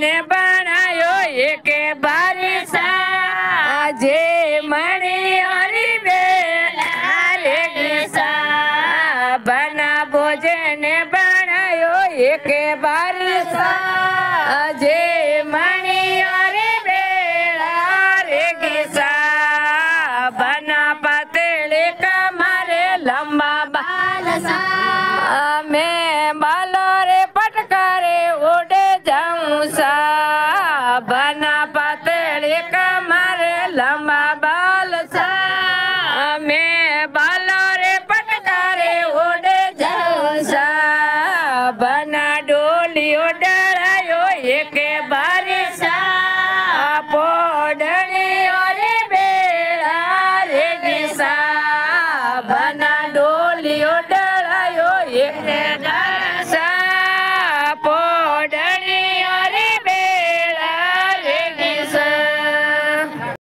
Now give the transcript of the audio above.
ने बनायो एक बारी साजे मणि हरि बेला रे गिसा बना भोजन बनायो एक बारी साजे मणि हरि बेला रे गिसा बना पतले कमरे लंबा बाल सा मैं बालो रे पटकारे उड़े जाऊं सा बना